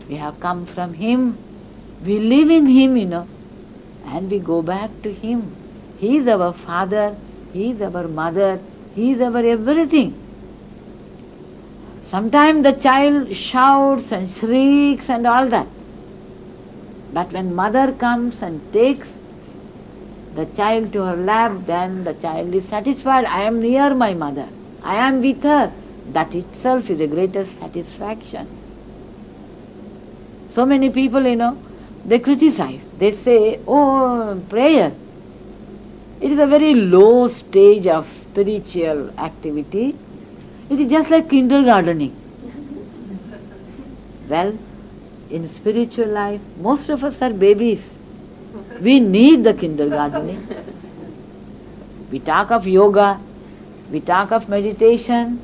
We have come from Him. We live in Him, and we go back to Him. He is our Father, He is our Mother, He is our everything. Sometimes the child shouts and shrieks and all that. But when mother comes and takes the child to her lap, then the child is satisfied. I am near my mother. I am with her. That itself is the greatest satisfaction. So many people, they criticize. They say, oh, prayer. It is a very low stage of spiritual activity. It is just like kindergartening. Well, in spiritual life, most of us are babies. We need the kindergartening. We talk of yoga, we talk of meditation,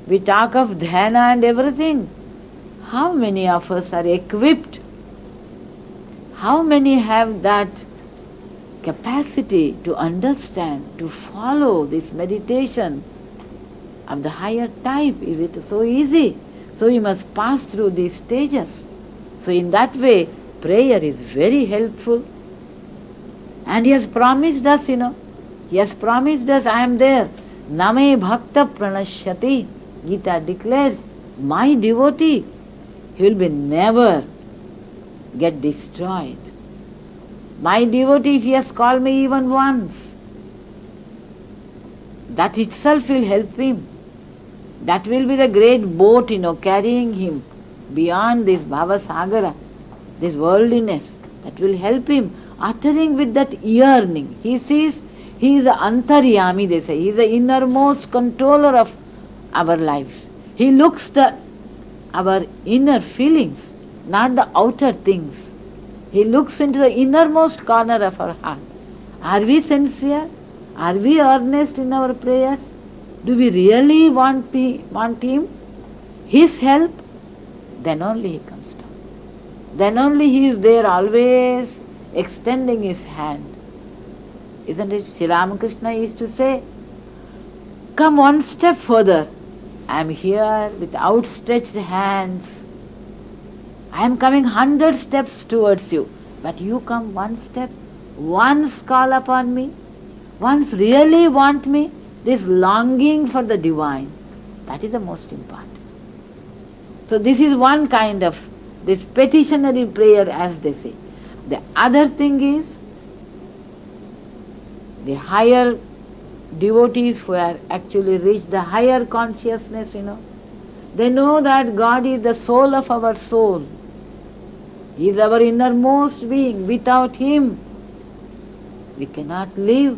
we talk of dhyana and everything. How many of us are equipped? How many have that capacity to understand, to follow this meditation of the higher type? Is it so easy? So we must pass through these stages. So in that way, prayer is very helpful. And He has promised us, He has promised us, I am there. Name bhakta pranashyati. Gita declares, my devotee, he will be never get destroyed. My devotee, if he has called me even once, that itself will help him. That will be the great boat, carrying him beyond this bhava sagara, this worldliness. That will help him, uttering with that yearning. He sees he is the antaryami, they say. He is the innermost controller of our lives. He looks our inner feelings, not the outer things. He looks into the innermost corner of our heart. Are we sincere? Are we earnest in our prayers? Do we really want Him? His help? Then only He comes down. Then only He is there, always extending His hand. Isn't it? Sri Ramakrishna used to say, come one step further. I am here with outstretched hands. I am coming 100 steps towards you. But you come one step, once call upon me, once really want me, this longing for the divine. That is the most important. So this is one kind of this petitionary prayer, as they say. The other thing is, the higher devotees who are actually reached the higher consciousness, they know that God is the soul of our soul. He is our innermost being. Without Him, we cannot live.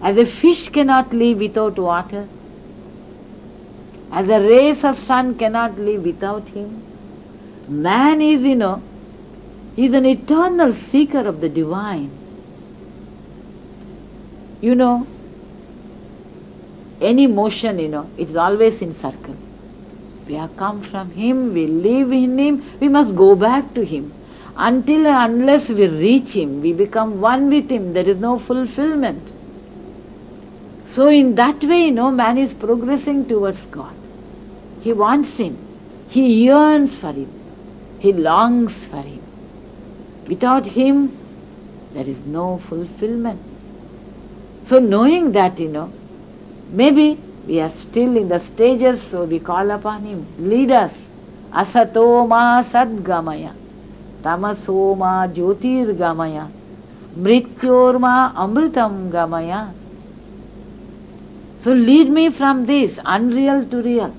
As a fish cannot live without water, as a rays of sun cannot live without Him, man is, he is an eternal seeker of the divine. Any motion, it is always in circle. We have come from Him, we live in Him, we must go back to Him. Until and unless we reach Him, we become one with Him, there is no fulfillment. So in that way, man is progressing towards God. He wants Him. He yearns for Him. He longs for Him. Without Him, there is no fulfillment. So knowing that, maybe we are still in the stages, so we call upon Him. Lead us. Asato ma sadgamaya, tamaso ma jyotir gamaya, mrityor ma amritam gamaya. So lead me from this unreal to real.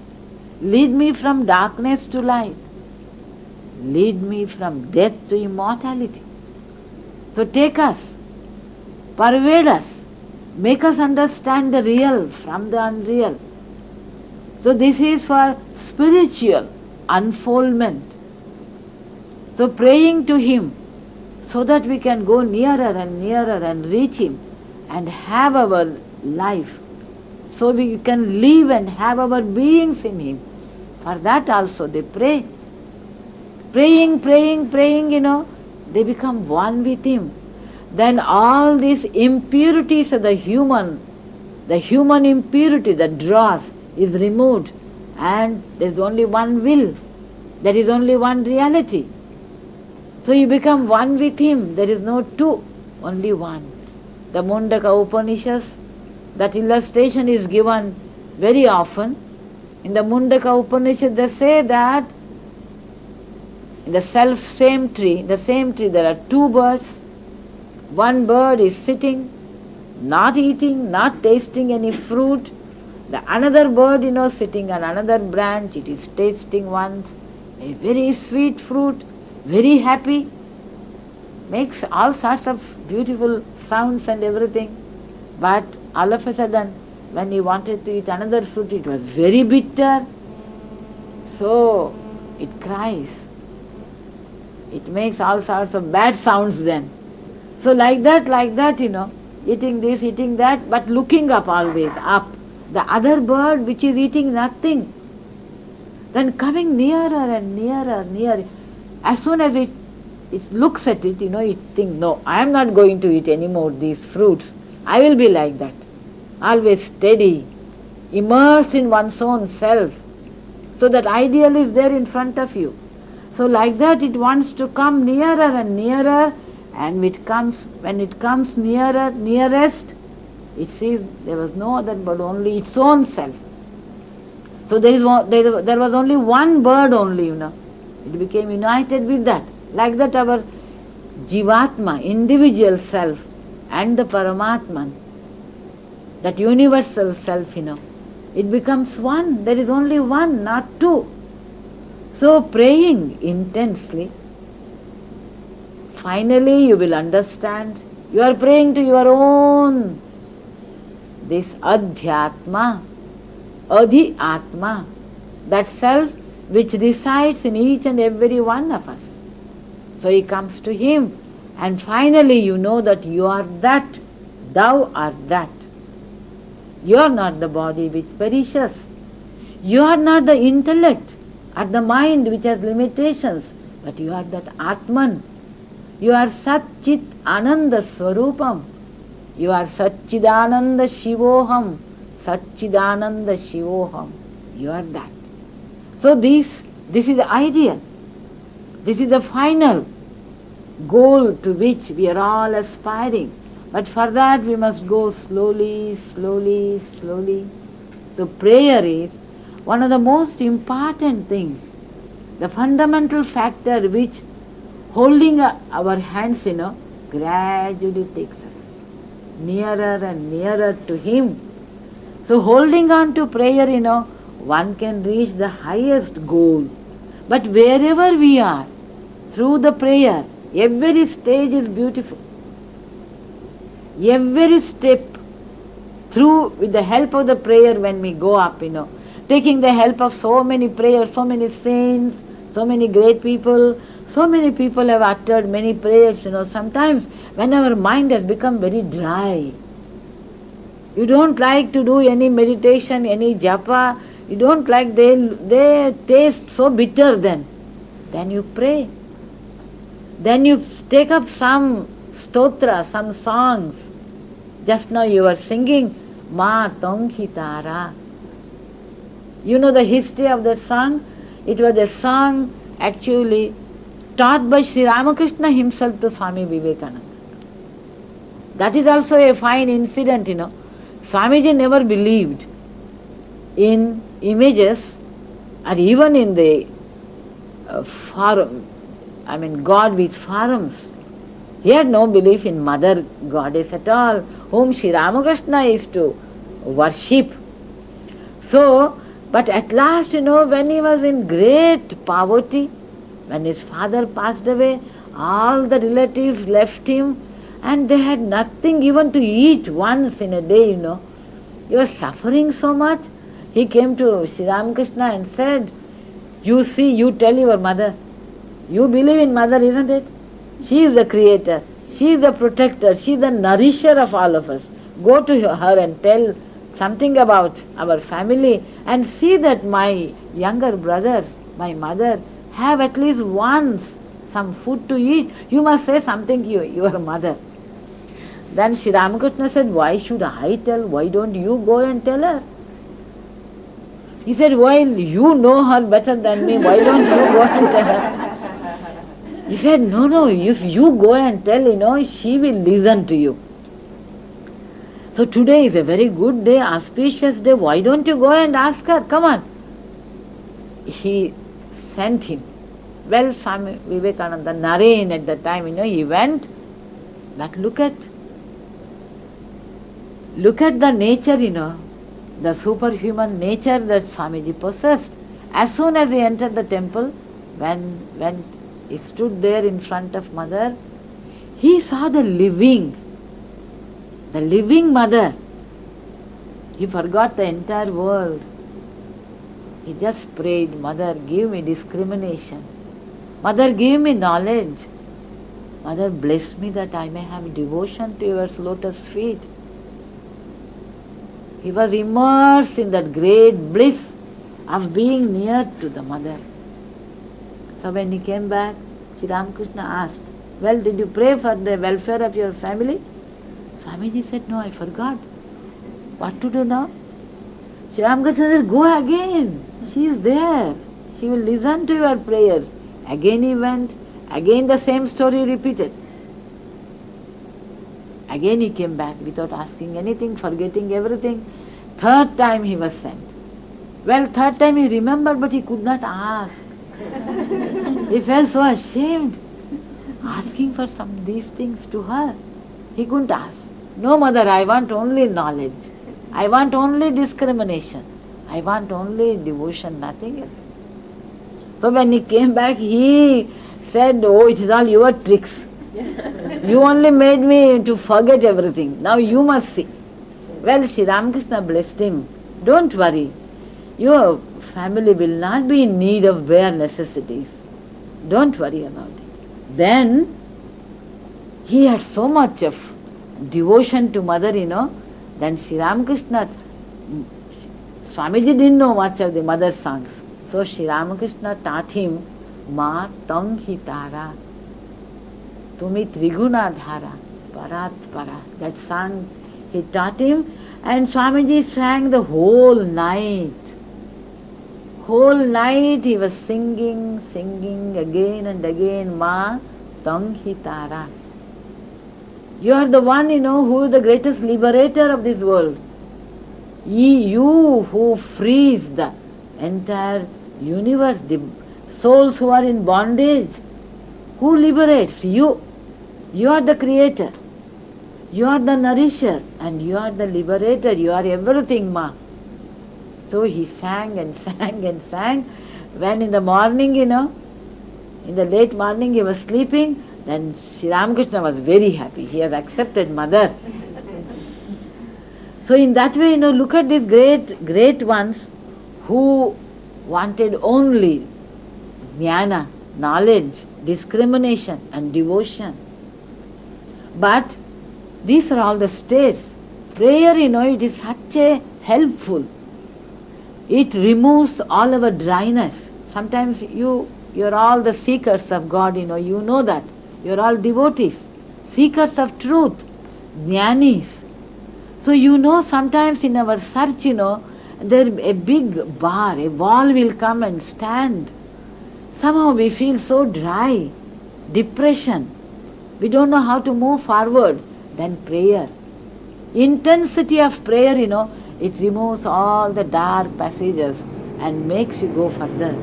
Lead me from darkness to light. Lead me from death to immortality. So take us, pervade us, make us understand the real from the unreal. So this is for spiritual unfoldment. So praying to Him so that we can go nearer and reach Him and have our life. So we can live and have our beings in Him. For that also they pray. Praying, they become one with Him. Then all these impurities of the human impurity that draws is removed, and there is only one will. There is only one reality. So you become one with him. There is no two, only one. The Mundaka Upanishads, that illustration is given very often. In the Mundaka Upanishad they say that in the same tree there are two birds. One bird is sitting, not eating, not tasting any fruit. The another bird, sitting on another branch, it is tasting once a very sweet fruit, very happy, makes all sorts of beautiful sounds and everything. But all of a sudden, when he wanted to eat another fruit, it was very bitter. So it cries. It makes all sorts of bad sounds then. So like that, eating this, eating that, but looking up always, up. The other bird which is eating nothing, then coming nearer and nearer. As soon as it looks at it, it thinks, no, I am not going to eat any more these fruits. I will be like that. Always steady, immersed in one's own self. So that ideal is there in front of you. So like that it wants to come nearer and nearer, and when it comes nearest, it sees there was no other but only its own self. So there was only one bird only, It became united with that. Like that our Jivatma, individual self, and the Paramatman, that universal self, it becomes one. There is only one, not two. So praying intensely, finally you will understand. You are praying to your own, this Adhyatma, Adhi-Atma, that self which resides in each and every one of us. So he comes to him, and finally you know that you are that, thou art that. You are not the body which perishes. You are not the intellect or the mind which has limitations, but you are that Atman. You are Sat Chit Ananda Swarupam. You are Satchidananda Shivoham. Satchidananda Shivoham. You are that. So this is the ideal. This is the final goal to which we are all aspiring. But for that we must go slowly. So prayer is one of the most important things, the fundamental factor which holding our hands, gradually takes us nearer and nearer to him. So holding on to prayer, one can reach the highest goal. But wherever we are, through the prayer, every stage is beautiful. Every step through, with the help of the prayer, when we go up, taking the help of so many prayers, so many saints, so many great people, so many people have uttered many prayers, sometimes when our mind has become very dry, you don't like to do any meditation, any japa, you don't like, they taste so bitter then you pray. Then you take up some stotra, some songs. Just now you were singing Ma Tonghitara. You know the history of that song? It was a song actually taught by Sri Ramakrishna himself to Swami Vivekananda. That is also a fine incident, Swamiji never believed in images or even in the God with forms. He had no belief in Mother Goddess at all, whom Sri Ramakrishna is to worship. So, but at last, when he was in great poverty, when his father passed away, all the relatives left him and they had nothing even to eat once in a day, He was suffering so much. He came to Sri Ramakrishna and said, you tell your mother, you believe in Mother, isn't it? She is the creator, she is the protector, she is the nourisher of all of us. Go to her and tell something about our family and see that my younger brothers, my mother, have at least once some food to eat. You must say something to your mother. Then Sri Ramakrishna said, why should I tell? Why don't you go and tell her? He said, well, you know her better than me, why don't you go and tell her? He said, no, if you go and tell, she will listen to you. So today is a very good day, auspicious day, why don't you go and ask her, come on. He sent him. Well, Swami Vivekananda, Naren at the time, he went, but look at the nature, the superhuman nature that Swamiji possessed. As soon as he entered the temple, when he stood there in front of Mother, he saw the living Mother. He forgot the entire world. He just prayed, Mother, give me discrimination. Mother, give me knowledge. Mother, bless me that I may have devotion to your lotus feet. He was immersed in that great bliss of being near to the Mother. So when he came back, Sri Ramakrishna asked, well, did you pray for the welfare of your family? Swamiji said, no, I forgot. What to do now? Sri Ramakrishna said, go again. She is there. She will listen to your prayers. Again he went. Again the same story repeated. Again he came back without asking anything, forgetting everything. Third time he was sent. Well, third time he remembered, but he could not ask. He felt so ashamed asking for these things to her. He couldn't ask. No, Mother, I want only knowledge. I want only discrimination. I want only devotion, nothing else. So when he came back, he said, oh, it is all your tricks. You only made me to forget everything. Now you must see. Well, Sri Ramakrishna blessed him. Don't worry. Your family will not be in need of bare necessities. Don't worry about it. Then he had so much of devotion to Mother, then Sri Ramakrishna, Swamiji didn't know much of the Mother's songs. So Sri Ramakrishna taught him Ma Tang Hitara Tumi Triguna Dhara Parat Para. That song he taught him, and Swamiji sang the whole night. Whole night he was singing again and again Ma Tang Hitara. You are the one, who is the greatest liberator of this world. You who frees the entire universe, the souls who are in bondage. Who liberates? You. You are the creator. You are the nourisher and you are the liberator. You are everything, Ma. So he sang and sang and sang. When in the morning, in the late morning he was sleeping, then Sri Ramakrishna was very happy. He has accepted Mother. So in that way, look at these great ones who wanted only jnana, knowledge, discrimination and devotion. But these are all the states. Prayer, it is such a helpful. It removes all our dryness. Sometimes you're all the seekers of God, you know that. You're all devotees, seekers of truth, jnanis. So sometimes in our search, there a big bar, a wall will come and stand. Somehow we feel so dry, depression. We don't know how to move forward. Then prayer. Intensity of prayer, it removes all the dark passages and makes you go further.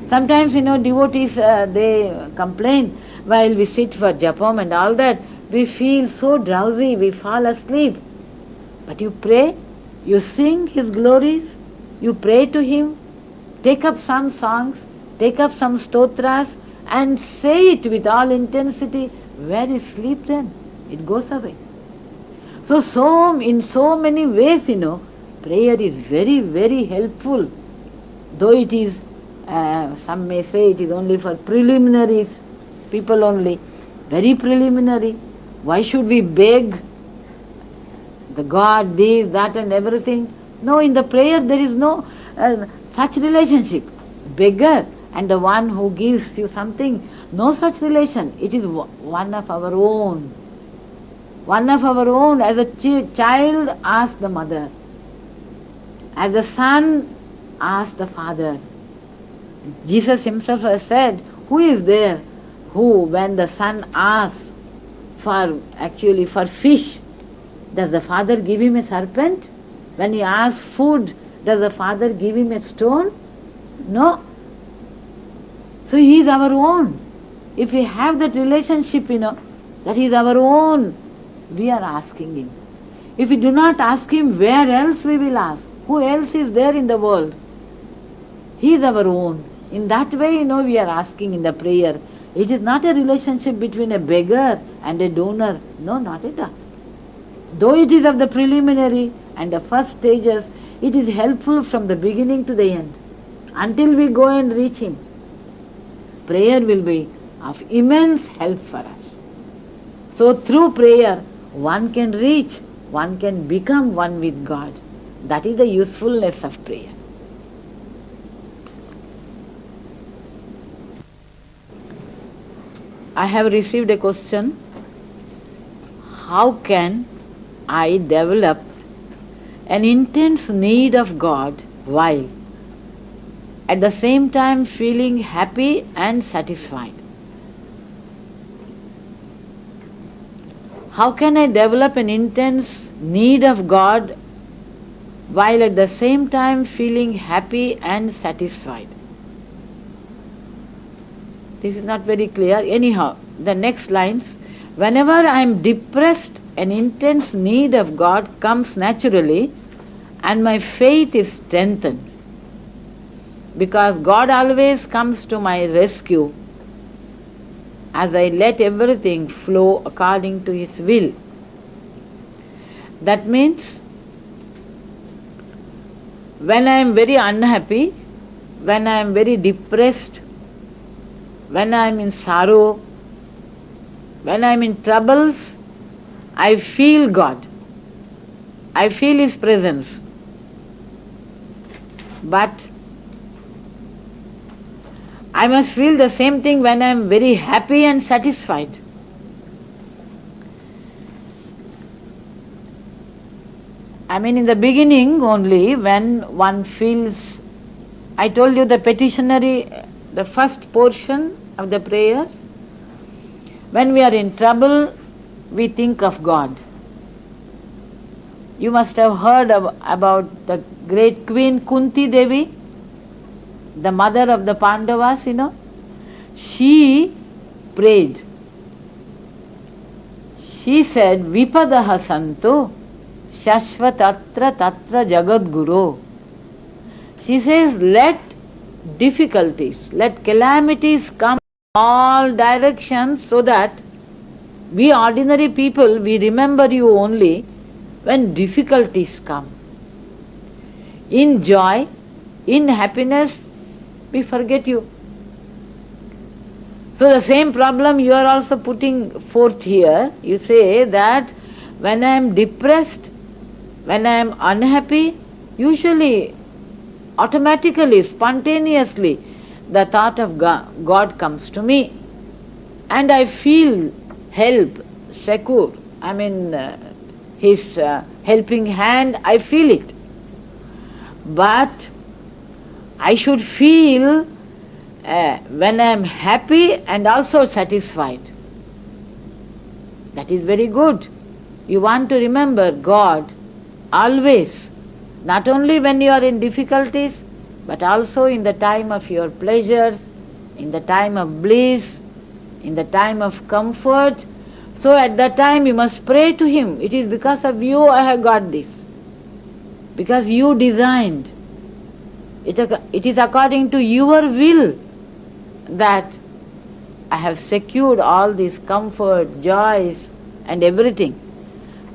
Sometimes, devotees, they complain while we sit for japam and all that. We feel so drowsy, we fall asleep. But you pray, you sing His glories, you pray to Him, take up some songs, take up some stotras and say it with all intensity. Where is sleep then? It goes away. So in so many ways, prayer is very, very helpful. Though it is, some may say it is only for preliminaries, people only, very preliminary. Why should we beg the God, this, that and everything? No, in the prayer there is no such relationship. Beggar and the one who gives you something, no such relation. It is one of our own. One of our own. As a child asks the mother. As a son ask the Father. Jesus himself has said, who is there who, when the son asks for fish, does the Father give him a serpent? When he asks food, does the Father give him a stone? No. So he is our own. If we have that relationship, that he is our own, we are asking him. If we do not ask him, where else we will ask? Who else is there in the world? He is our own. In that way, we are asking in the prayer. It is not a relationship between a beggar and a donor. No, not at all. Though it is of the preliminary and the first stages, it is helpful from the beginning to the end, until we go and reach him. Prayer will be of immense help for us. So through prayer, one can reach, one can become one with God. That is the usefulness of prayer. I have received a question. How can I develop an intense need of God while at the same time feeling happy and satisfied? How can I develop an intense need of God while at the same time feeling happy and satisfied? This is not very clear. Anyhow, the next lines. Whenever I am depressed, an intense need of God comes naturally and my faith is strengthened, because God always comes to my rescue as I let everything flow according to His will. That means when I am very unhappy, when I am very depressed, when I am in sorrow, when I am in troubles, I feel God. I feel His presence. But I must feel the same thing when I am very happy and satisfied. I mean, in the beginning only, when one feels, I told you the petitionary, the first portion of the prayers, when we are in trouble, we think of God. You must have heard about the great Queen Kunti Devi, the mother of the Pandavas, She prayed. She said, Vipadaha santo shashvatatra tatra jagadguru. She says, let difficulties, let calamities come in all directions, so that we ordinary people, we remember you only when difficulties come. In joy, in happiness, we forget you. So the same problem you are also putting forth here. You say that when I am depressed, when I am unhappy, usually, automatically, spontaneously, the thought of God comes to me. And I feel help, secure. I mean, His helping hand, I feel it. But I should feel when I am happy and also satisfied. That is very good. You want to remember God always, not only when you are in difficulties, but also in the time of your pleasure, in the time of bliss, in the time of comfort. So at that time you must pray to Him. It is because of you I have got this. Because you designed. It is according to your will that I have secured all these comfort, joys and everything.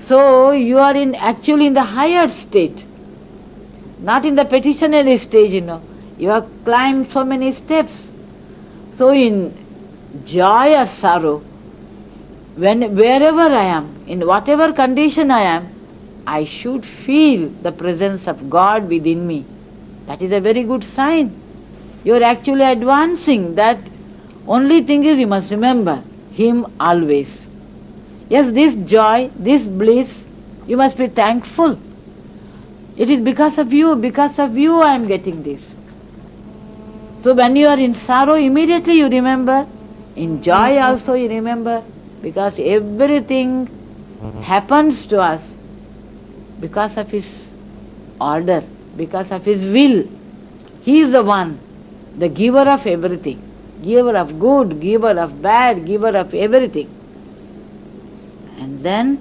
So you are actually in the higher state, not in the petitionary stage, You have climbed so many steps. So in joy or sorrow, wherever I am, in whatever condition I am, I should feel the presence of God within me. That is a very good sign. You are actually advancing. That only thing is you must remember Him always. Yes, this joy, this bliss, you must be thankful. It is because of you I am getting this. So when you are in sorrow, immediately you remember. In joy also you remember. Because everything happens to us because of His order, because of His will. He is the one, the giver of everything. Giver of good, giver of bad, giver of everything. And then,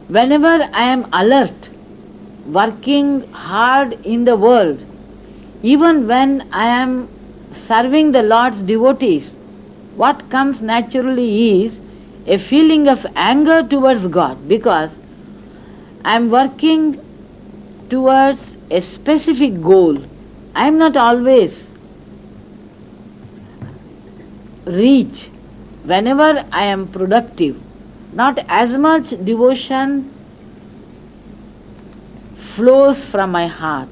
whenever I am alert, working hard in the world, even when I am serving the Lord's devotees, what comes naturally is a feeling of anger towards God, because I am working towards a specific goal. I am not always reach. Whenever I am productive, not as much devotion flows from my heart.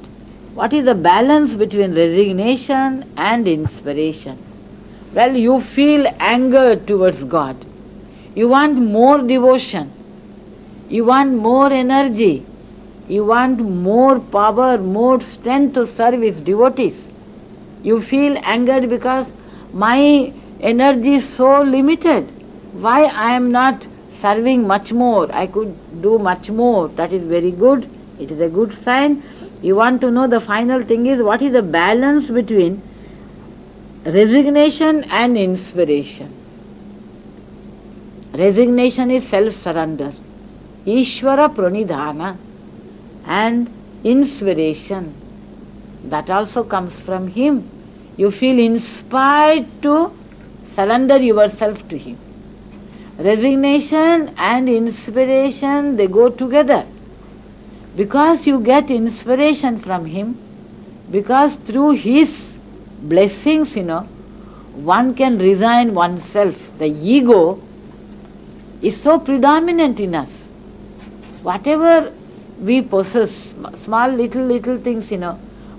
What is the balance between resignation and inspiration? Well, you feel anger towards God. You want more devotion. You want more energy. You want more power, more strength to serve His devotees. You feel angered because my energy is so limited. Why I am not serving much more? I could do much more. That is very good. It is a good sign. You want to know the final thing is what is the balance between resignation and inspiration. Resignation is self-surrender. Ishvara pranidhana. And inspiration, that also comes from Him. You feel inspired to surrender yourself to Him. Resignation and inspiration, they go together. Because you get inspiration from Him, because through His blessings, one can resign oneself. The ego is so predominant in us. Whatever we possess, small little things,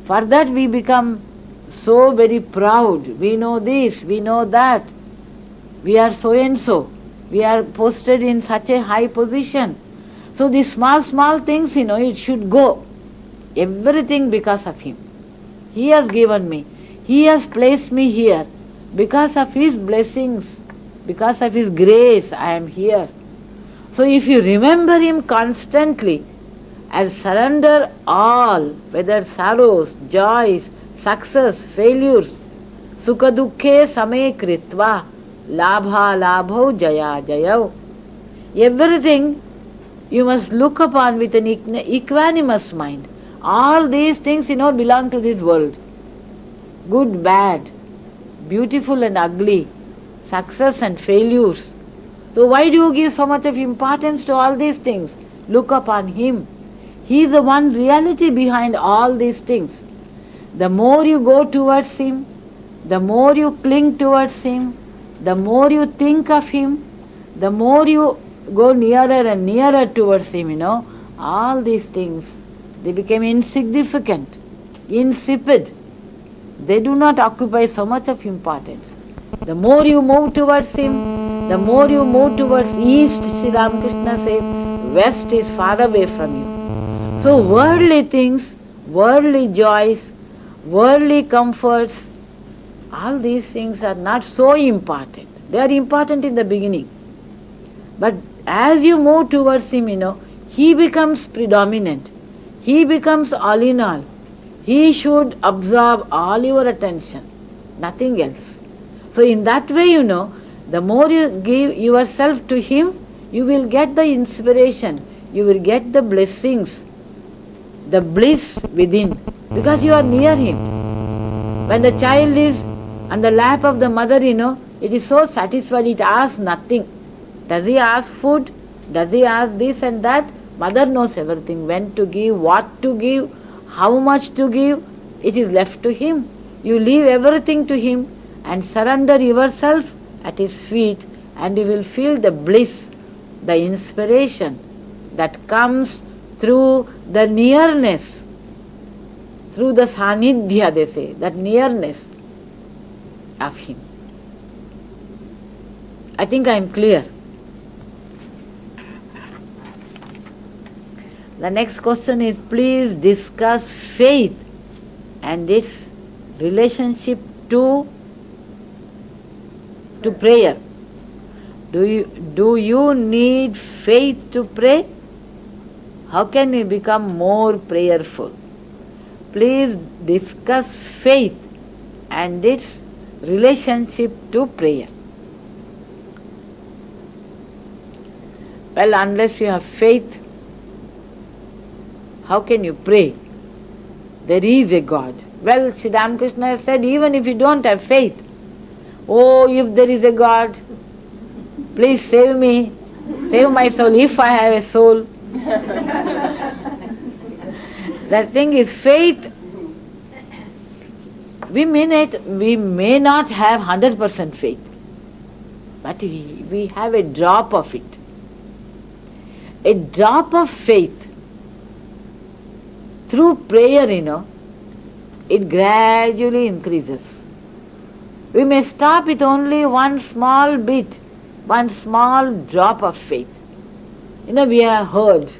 for that we become so very proud. We know this, we know that. We are so and so. We are posted in such a high position. So these small things, it should go. Everything because of Him. He has given me. He has placed me here. Because of His blessings, because of His grace, I am here. So if you remember Him constantly and surrender all, whether sorrows, joys, success, failures, sukha dukkhe same kritva, labha labho jaya jayav. Everything you must look upon with an equanimous mind. All these things, belong to this world. Good, bad, beautiful and ugly, success and failures. So why do you give so much of importance to all these things? Look upon Him. He is the one reality behind all these things. The more you go towards Him, the more you cling towards Him, the more you think of Him, the more you go nearer and nearer towards Him, all these things, they become insignificant, insipid. They do not occupy so much of importance. The more you move towards Him, the more you move towards east, Sri Ramakrishna says, west is far away from you. So worldly things, worldly joys, worldly comforts, all these things are not so important. They are important in the beginning. But as you move towards Him, He becomes predominant. He becomes all in all. He should absorb all your attention, nothing else. So in that way, the more you give yourself to Him, you will get the inspiration, you will get the blessings, the bliss within, because you are near Him. When the child is on the lap of the mother, it is so satisfied, it asks nothing. Does he ask food? Does he ask this and that? Mother knows everything, when to give, what to give, how much to give. It is left to Him. You leave everything to Him and surrender yourself at His feet, and you will feel the bliss, the inspiration that comes through the nearness, through the sanidhya, they say, that nearness of Him. I think I am clear. The next question is, please discuss faith and its relationship to prayer. Do you need faith to pray? How can we become more prayerful? Please discuss faith and its relationship to prayer. Well, unless you have faith, how can you pray? There is a God. Well, Sri Ramakrishna has said, even if you don't have faith, oh, if there is a God, please save me, save my soul, if I have a soul. The thing is, faith, we may not have 100% faith, but we have a drop of it. A drop of faith. Through prayer, it gradually increases. We may stop with only one small bit, one small drop of faith. We have heard.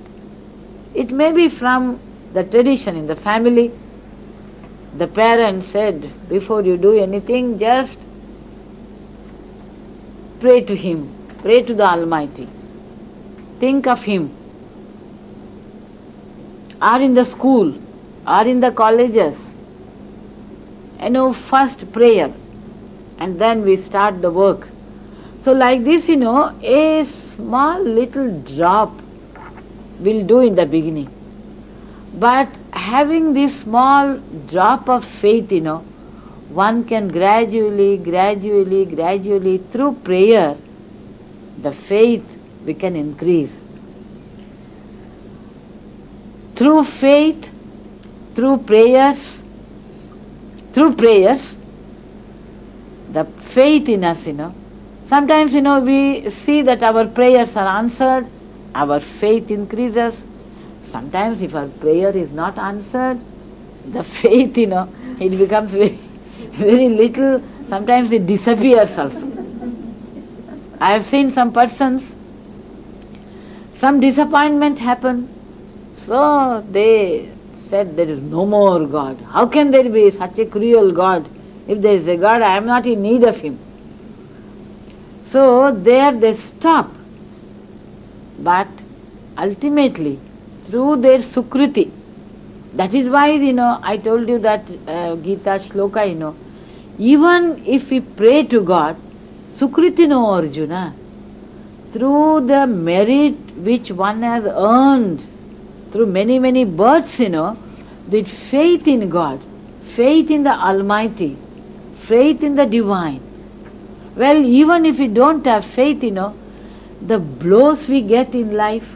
It may be from the tradition in the family. The parents said, before you do anything, just pray to Him, pray to the Almighty. Think of Him. Or in the school, or in the colleges, first prayer, and then we start the work. So like this, a small little drop will do in the beginning. But having this small drop of faith, one can gradually, through prayer, the faith we can increase. Through faith, through prayers, the faith in us, sometimes, we see that our prayers are answered, our faith increases. Sometimes if our prayer is not answered, the faith, it becomes very, very little. Sometimes it disappears also. I have seen some persons, some disappointment happen. So they said, there is no more God. How can there be such a cruel God? If there is a God, I am not in need of Him. So there they stop. But ultimately, through their sukriti, that is why, I told you that Gita shloka, even if we pray to God, sukriti no Arjuna, through the merit which one has earned, through many, many births, the faith in God, faith in the Almighty, faith in the Divine. Well, even if we don't have faith, the blows we get in life,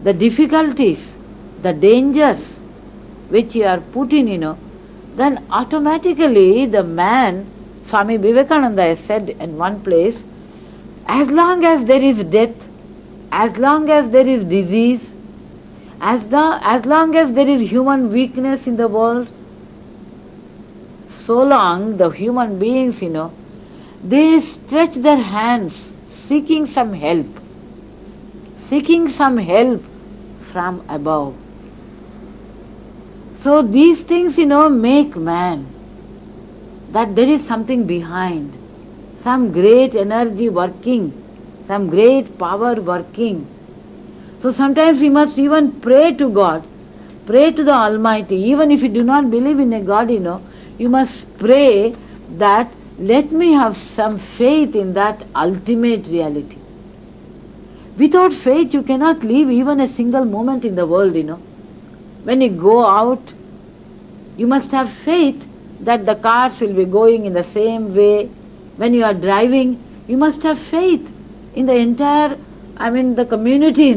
the difficulties, the dangers which you are put in, then automatically the man, Swami Vivekananda has said in one place, as long as there is death, as long as there is disease, as long as there is human weakness in the world, so long the human beings, they stretch their hands seeking some help from above. So these things, make man, that there is something behind, some great energy working, some great power working. So sometimes we must even pray to God, pray to the Almighty. Even if you do not believe in a God, you must pray that let me have some faith in that ultimate reality. Without faith you cannot live even a single moment in the world, When you go out, you must have faith that the cars will be going in the same way. When you are driving, you must have faith in the entire, the community,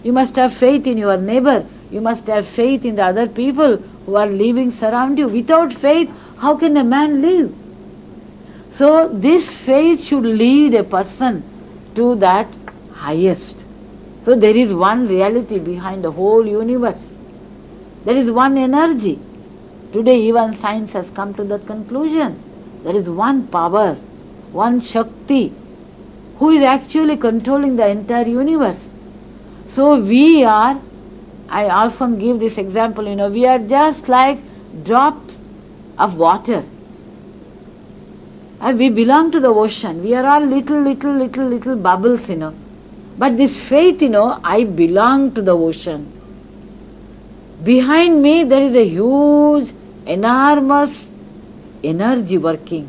You must have faith in your neighbor. You must have faith in the other people who are living around you. Without faith, how can a man live? So this faith should lead a person to that highest. So there is one reality behind the whole universe. There is one energy. Today even science has come to that conclusion. There is one power, one Shakti, who is actually controlling the entire universe. So we are, I often give this example, we are just like drops of water. And we belong to the ocean. We are all little bubbles, But this faith, I belong to the ocean. Behind me there is a huge, enormous energy working.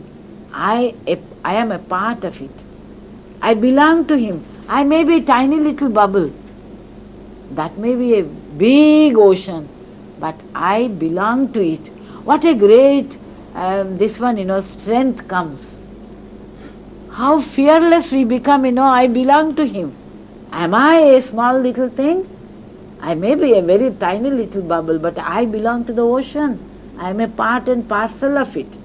I am a part of it. I belong to him. I may be a tiny little bubble. That may be a big ocean, but I belong to it. What a great, strength comes. How fearless we become, I belong to him. Am I a small little thing? I may be a very tiny little bubble, but I belong to the ocean. I am a part and parcel of it.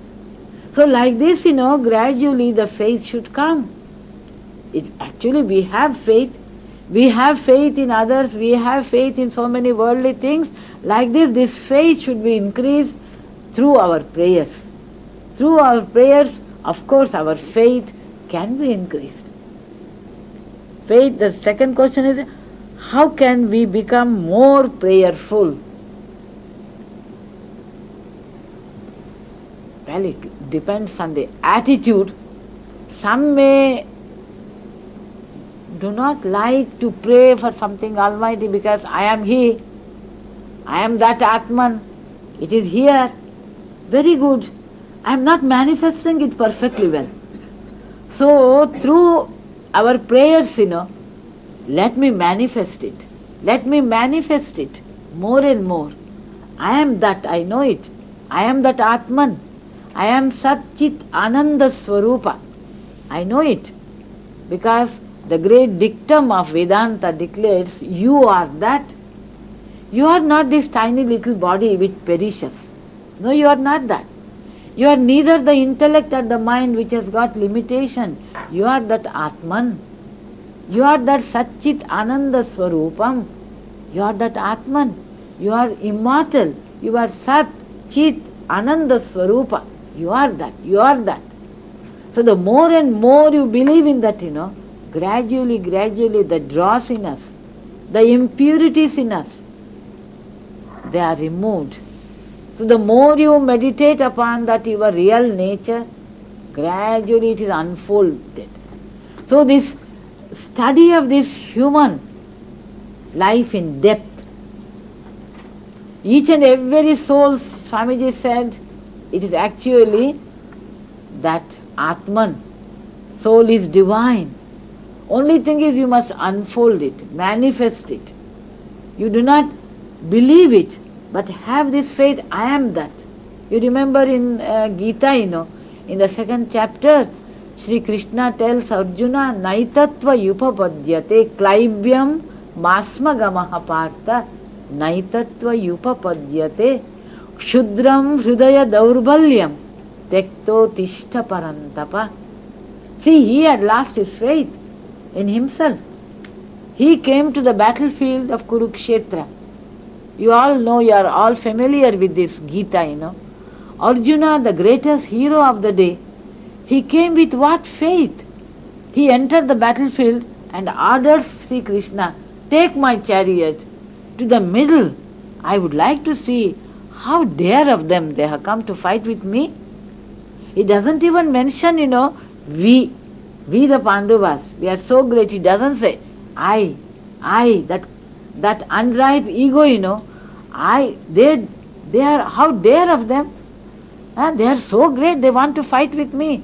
So like this, gradually the faith should come. Actually we have faith. We have faith in others. We have faith in so many worldly things. Like this faith should be increased through our prayers. Through our prayers, of course, our faith can be increased. Faith, the second question is, how can we become more prayerful? Well, it depends on the attitude. Some may do not like to pray for something almighty because I am He, I am that Atman, it is here. Very good. I am not manifesting it perfectly well. So through our prayers, let me manifest it. Let me manifest it more and more. I am that, I know it. I am that Atman. I am Sat Chit Ananda Swarupa. I know it. Because the great dictum of Vedanta declares, you are that. You are not this tiny little body which perishes. No, you are not that. You are neither the intellect or the mind which has got limitation. You are that Atman. You are that Satchit Ananda Swarupam. You are that Atman. You are immortal. You are Sat Chit Ananda Swarupa. You are that. You are that. So the more and more you believe in that, gradually the dross in us, the impurities in us, they are removed. So the more you meditate upon that your real nature, gradually it is unfolded. So this study of this human life in depth, each and every soul, Swamiji said, it is actually that Atman. Soul is divine. Only thing is you must unfold it, manifest it. You do not believe it, but have this faith, I am that. You remember in Gita, in the second chapter, Sri Krishna tells Arjuna, Naitatva yupapadyate klaibyam masma gamaha partha Naitatva yupapadyate Kshudram hridaya daurbalyam tekto tishta parantapa. See, he had lost his faith in himself. He came to the battlefield of Kurukshetra. You all know, you are all familiar with this Gita, Arjuna, the greatest hero of the day, he came with what faith? He entered the battlefield and ordered Sri Krishna, take my chariot to the middle. I would like to see how dare of them they have come to fight with me. He doesn't even mention, we the Pandavas, we are so great. He doesn't say, I, that unripe ego, they are, how dare of them? They are so great, they want to fight with me.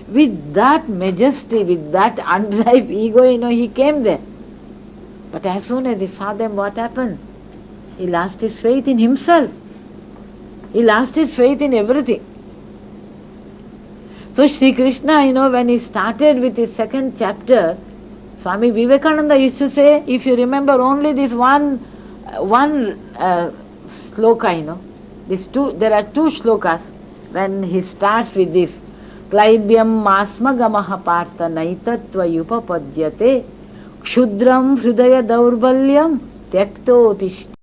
With that majesty, with that unripe ego, he came there. But as soon as he saw them, what happened? He lost his faith in himself. He lost his faith in everything. So Sri Krishna, when he started with his second chapter, Swami Vivekananda used to say, if you remember only this one sloka, there are two slokas when he starts with this, Klaibyam masma gamaha partha naitatva yupapadyate Kshudram hridaya daurbalyam tekto tishta